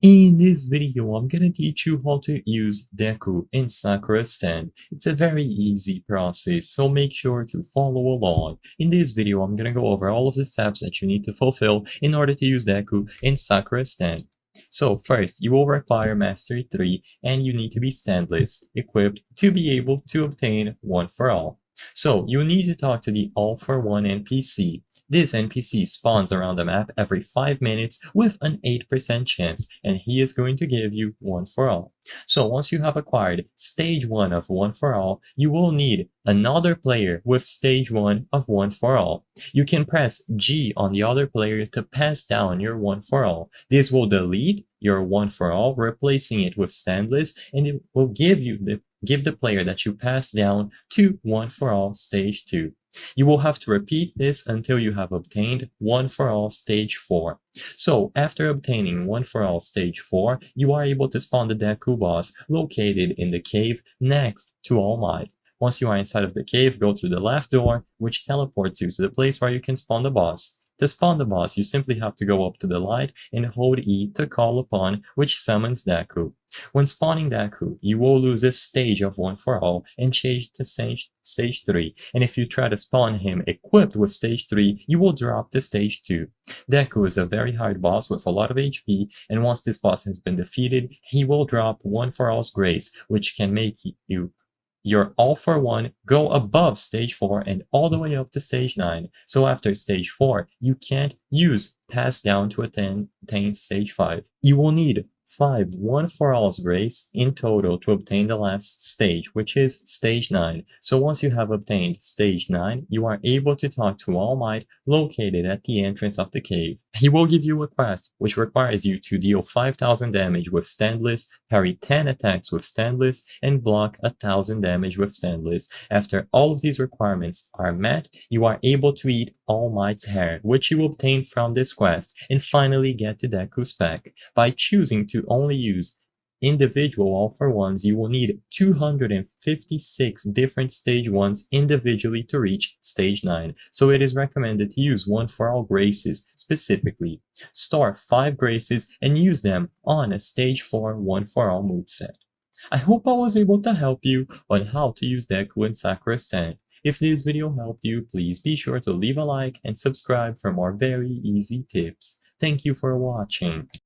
In this video, I'm gonna teach you how to use Deku in Sakura Stand. It's a very easy process, so make sure to follow along. In this video, I'm gonna go over all of the steps that you need to fulfill in order to use Deku in Sakura Stand. So first, you will require Mastery 3, and you need to be standless, equipped to be able to obtain One for All. So you need to talk to the All for One NPC. This NPC spawns around the map every 5 minutes with an 8% chance, and he is going to give you One for All. So once you have acquired Stage 1 of One for All, you will need another player with Stage 1 of One for All. You can press G on the other player to pass down your One for All. This will delete your One for All, replacing it with Standless, and it will give the player that you pass down to One for All Stage 2. You will have to repeat this until you have obtained One for All Stage 4. So, after obtaining One for All Stage 4, you are able to spawn the Deku boss located in the cave next to All Might. Once you are inside of the cave, go through the left door, which teleports you to the place where you can spawn the boss. To spawn the boss, you simply have to go up to the light and hold E to call upon, which summons Deku. When spawning Deku, you will lose a stage of One for All and change to stage 3, and if you try to spawn him equipped with stage 3, you will drop to stage 2. Deku is a very hard boss with a lot of HP, and once this boss has been defeated, he will drop One for All's Grace, which can make your All for One go above stage 4 and all the way up to stage 9. So after stage 4, you can't use pass down to attain stage 5. You will need 5 One for All's Grace in total to obtain the last stage, which is stage 9. So once you have obtained stage 9, you are able to talk to All Might located at the entrance of the cave. He will give you a quest which requires you to deal 5,000 damage with Standless, parry 10 attacks with Standless, and block 1,000 damage with Standless. After all of these requirements are met, you are able to eat All Might's hair, which you obtain from this quest, and finally get the Deku's pack. By choosing to only use individual All for Ones, you will need 256 different stage 1s individually to reach stage 9, so it is recommended to use One for All Graces specifically. Store 5 Graces and use them on a stage 4 One for All moveset. I hope I was able to help you on how to use Deku in Sakura Stand. If this video helped you, please be sure to leave a like and subscribe for more very easy tips. Thank you for watching.